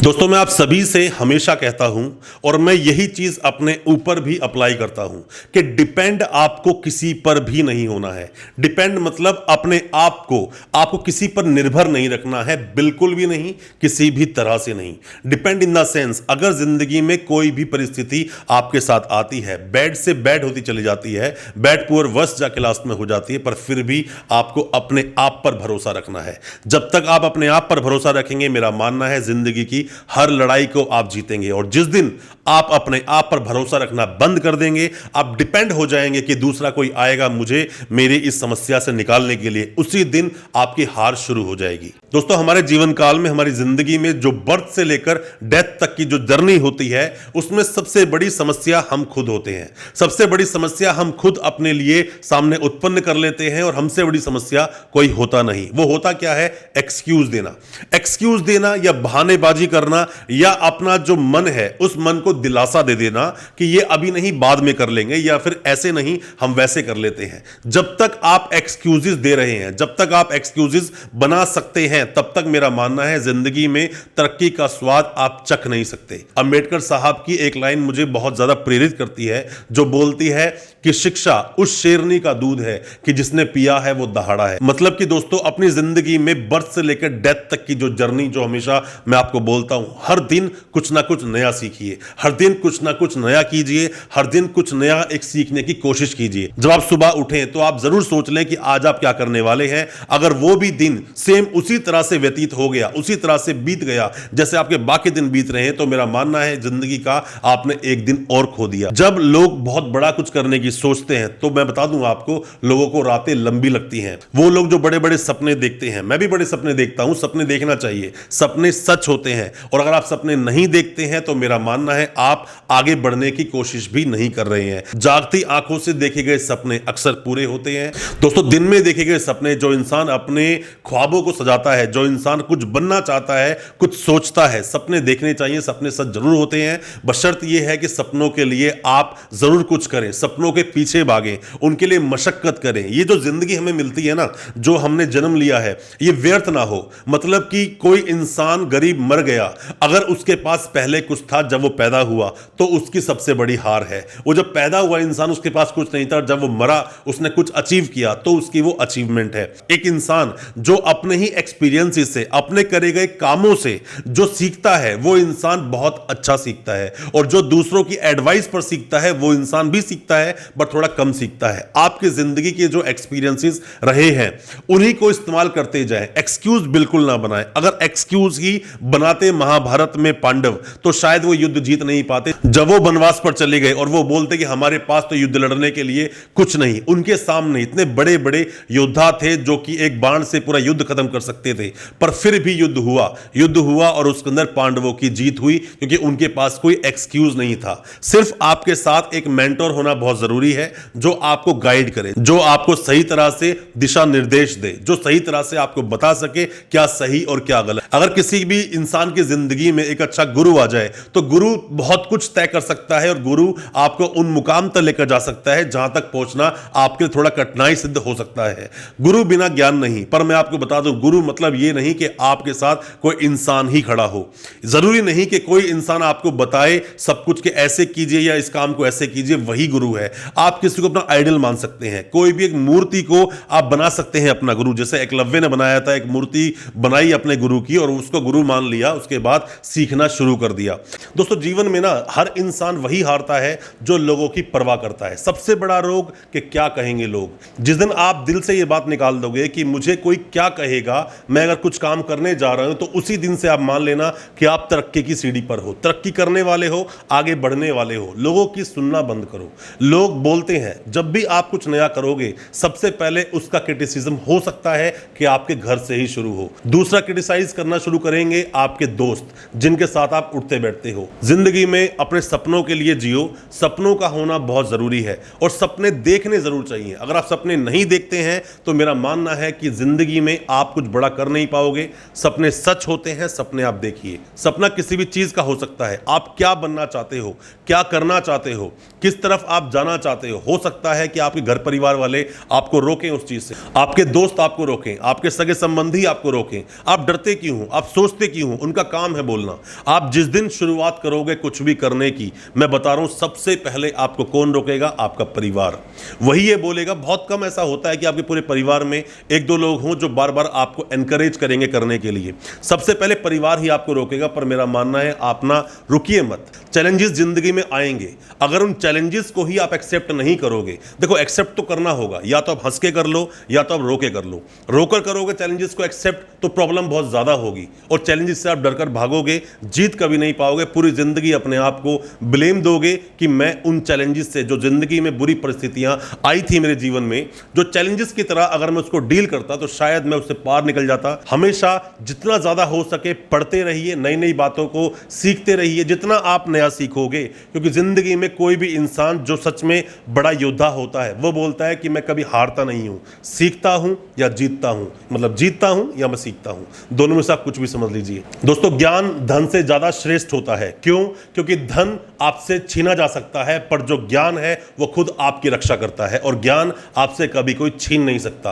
दोस्तों मैं आप सभी से हमेशा कहता हूं और मैं यही चीज अपने ऊपर भी अप्लाई करता हूं कि डिपेंड आपको किसी पर भी नहीं होना है। डिपेंड मतलब अपने आपको किसी पर निर्भर नहीं रखना है, बिल्कुल भी नहीं, किसी भी तरह से नहीं। डिपेंड इन द सेंस, अगर जिंदगी में कोई भी परिस्थिति आपके साथ आती है, बैड से बैड होती चली जाती है, बैड पुअर वर्स्ट जाके लास्ट में हो जाती है, पर फिर भी आपको अपने आप पर भरोसा रखना है। जब तक आप अपने आप पर भरोसा रखेंगे, मेरा मानना है जिंदगी की हर लड़ाई को आप जीतेंगे। और जिस दिन आप अपने आप पर भरोसा रखना बंद कर देंगे, आप डिपेंड हो जाएंगे कि दूसरा कोई आएगा मुझे मेरी इस समस्या से निकालने के लिए, उसी दिन आपकी हार शुरू हो जाएगी। दोस्तों हमारे जीवन काल में, हमारी जिंदगी में जो बर्थ से लेकर डेथ तक की जो जर्नी होती है, उसमें सबसे बड़ी समस्या हम खुद होते हैं। सबसे बड़ी समस्या हम खुद अपने लिए सामने उत्पन्न कर लेते हैं और हमसे बड़ी समस्या कोई होता नहीं। वो होता क्या है? एक्सक्यूज देना। एक्सक्यूज देना या बहानेबाजी करना, या अपना जो मन है उस मन को दिलासा दे देना कि ये अभी नहीं बाद में कर लेंगे, या फिर ऐसे नहीं हम वैसे कर लेते हैं। जब तक आप एक्सक्यूजेस दे रहे हैं, जब तक आप एक्सक्यूजेस बना सकते हैं, तब तक मेरा मानना है जिंदगी में तरक्की का स्वाद आप चख नहीं सकते। अंबेडकर साहब की एक लाइन मुझे बहुत ज्यादा प्रेरित करती है, जो बोलती है कि शिक्षा उस शेरनी का दूध है कि जिसने पिया है वो दहाड़ा है। मतलब कि दोस्तों अपनी जिंदगी में बर्थ से लेकर डेथ तक की जो जर्नी, जो हमेशा मैं आपको बोलता हूं, हर दिन कुछ ना कुछ नया सीखिए, हर दिन कुछ ना कुछ नया कीजिए, हर दिन कुछ नया एक सीखने की कोशिश कीजिए। जब आप सुबह उठें तो आप जरूर सोच लें कि आज आप क्या करने वाले हैं। अगर वो भी दिन सेम उसी तरह से व्यतीत हो गया, उसी तरह से बीत गया जैसे आपके बाकी दिन बीत रहे हैं, तो मेरा मानना है जिंदगी का आपने एक दिन और खो दिया। जब लोग बहुत बड़ा कुछ करने की सोचते हैं, तो मैं बता दूं आपको, लोगों को रातें लंबी लगती हैं। वो लोग जो बड़े बड़े सपने देखते हैं, मैं भी बड़े सपने देखता हूं, सपने देखना चाहिए, सपने सच होते हैं। और अगर आप सपने नहीं देखते हैं तो मेरा मानना है आप आगे बढ़ने की कोशिश भी नहीं कर रहे हैं। जागती आंखों से देखे गए सपने अक्सर पूरे होते हैं। दोस्तों दिन में देखे गए सपने, जो इंसान अपने ख्वाबों को सजाता है, जो इंसान कुछ बनना चाहता है, कुछ सोचता है, सपने देखने चाहिए। सपने सच जरूर होते हैं, बशर्त यह है कि सपनों के लिए आप जरूर कुछ करें, सपनों के पीछे भागें, उनके लिए मशक्कत करें। ये जो जिंदगी हमें मिलती है ना, जो हमने जन्म लिया है, ये व्यर्थ ना हो। मतलब कि कोई इंसान गरीब मर गया, अगर उसके पास पहले कुछ था जब वो पैदा हुआ, तो उसकी सबसे बड़ी हार है। वो जब पैदा हुआ इंसान, उसके पास कुछ नहीं था, जब वो मरा उसने कुछ अचीव किया, तो उसकी वो अचीवमेंट है। एक इंसान जो अपने ही एक्सपीरियंस से, अपने करे गए कामों से जो सीखता है, वो इंसान बहुत अच्छा सीखता है। और जो दूसरों की एडवाइस पर सीखता है, वो इंसान भी सीखता है बट थोड़ा कम सीखता है। आपकी जिंदगी के जो एक्सपीरियंसेस रहे हैं, उन्हीं को इस्तेमाल करते जाएं, एक्सक्यूज बिल्कुल ना बनाएं। अगर एक्सक्यूज ही बनाते महाभारत में पांडव, तो शायद वो युद्ध जीत नहीं पाते। जब वो वनवास पर चले गए और वो बोलते कि हमारे पास तो युद्ध लड़ने के लिए कुछ नहीं, उनके सामने इतने बड़े बड़े योद्धा थे जो कि एक बाण से पूरा युद्ध खत्म कर सकते थे, पर फिर भी युद्ध हुआ और उसके अंदर पांडवों की जीत हुई, क्योंकि उनके पास कोई एक्सक्यूज नहीं था। सिर्फ आपके साथ एक मेंटर होना बहुत जरूरी है, जो आपको गाइड करे, जो आपको सही तरह से दिशा निर्देश दे, जो सही तरह से आपको बता सके क्या सही और क्या गलत। अगर किसी भी इंसान की जिंदगी में एक अच्छा गुरु आ जाए, तो गुरु बहुत कुछ तय कर सकता है और गुरु आपको उन मुकाम तक लेकर जा सकता है जहां तक पहुंचना आपके लिए थोड़ा कठिनाई सिद्ध हो सकता है। गुरु बिना ज्ञान नहीं। पर मैं आपको बता दूं, गुरु मतलब ये नहीं कि आपके साथ कोई इंसान ही खड़ा हो। जरूरी नहीं कि कोई इंसान आपको बताए सब कुछ कि ऐसे कीजिए या इस काम को ऐसे कीजिए, वही गुरु है। आप किसी को अपना आइडल मान सकते हैं, कोई भी एक मूर्ति को आप बना सकते हैं अपना गुरु। जैसे एकलव्य ने बनाया था, एक मूर्ति बनाई अपने गुरु की और उसको गुरु मान लिया, उसके बाद सीखना शुरू कर दिया। दोस्तों जीवन में ना हर इंसान वही हारता है जो लोगों की परवाह करता है। सबसे बड़ा रोग कि क्या कहेंगे लोग। जिस दिन आप दिल से ये बात निकाल दोगे कि मुझे कोई क्या कहेगा, मैं अगर कुछ काम करने जा रहा हूं, तो उसी दिन से आप मान लेना कि आप तरक्की की सीढ़ी पर हो, तरक्की करने वाले हो, आगे बढ़ने वाले हो। लोगों की सुनना बंद करो। लोग बोलते हैं, जब भी आप कुछ नया करोगे सबसे पहले उसका क्रिटिसिज्म हो सकता है कि आपके घर से ही शुरू हो। दूसरा क्रिटिसाइज करना शुरू करेंगे आपके दोस्त, जिनके साथ आप उठते बैठते हो। जिंदगी में अपने सपनों के लिए जियो, सपनों का होना बहुत जरूरी है और सपने देखने जरूर चाहिए। अगर आप सपने नहीं देखते हैं तो मेरा मानना है कि जिंदगी में आप कुछ बड़ा कर नहीं पाओगे। सपने सच होते हैं, सपने आप देखिए। सपना किसी भी चीज का हो सकता है। आप क्या बनना चाहते हो, क्या करना चाहते हो, किस तरफ आप जाना चाहते हो सकता है कि आपके घर परिवार वाले आपको रोकें उस चीज से, आपके दोस्त आपको रोकें, आपके सगे संबंधी आपको रोकें। आप डरते क्यों हो, आप सोचते क्यों हो, उनका काम है बोलना। आप जिस दिन शुरुआत करोगे कुछ भी करने की, मैं बता रहा हूं सबसे पहले आपको कौन रोकेगा? आपका परिवार। वही ये बोलेगा। बहुत कम ऐसा होता है कि आपके पूरे परिवार में एक दो लोग हों जो बार बार आपको एनकरेज करेंगे करने के लिए। सबसे पहले परिवार ही आपको रोकेगा। पर मेरा मानना है आप ना रुकिए मत। चैलेंजेस जिंदगी में आएंगे, अगर उन चैलेंजेस को ही आप एक्सेप्ट नहीं करोगे, देखो एक्सेप्ट तो करना होगा, या तो आप हंस के कर लो या तो आप रो के कर लो। रोकर करोगे चैलेंजेस को एक्सेप्ट तो प्रॉब्लम बहुत ज्यादा होगी और चैलेंजेस से आप डरकर भागोगे, जीत कभी नहीं पाओगे। पूरी जिंदगी अपने आप को ब्लेम दोगे कि मैं उन चैलेंजेस से, जो जिंदगी में बुरी परिस्थितियां आई थी मेरे जीवन में, जो चैलेंजेस की तरह अगर मैं उसको डील करता तो शायद मैं उससे पार निकल जाता। हमेशा जितना ज्यादा हो सके पढ़ते रहिए, नई नई बातों को सीखते रहिए, जितना आप नया सीखोगे। क्योंकि जिंदगी में कोई भी इंसान जो सच में बड़ा योद्धा होता है वो बोलता है कि मैं कभी हारता नहीं हूं, सीखता हूं या जीतता हूं। मतलब जीतता हूं या मैं सीखता हूं, दोनों में से आप कुछ भी समझ लीजिए। दोस्तों, ज्ञान धन से ज्यादा श्रेष्ठ होता है। क्यों? क्योंकि धन आपसे छीना जा सकता है, पर जो ज्ञान है वो खुद आपकी रक्षा करता है और ज्ञान आपसे कभी कोई छीन नहीं सकता।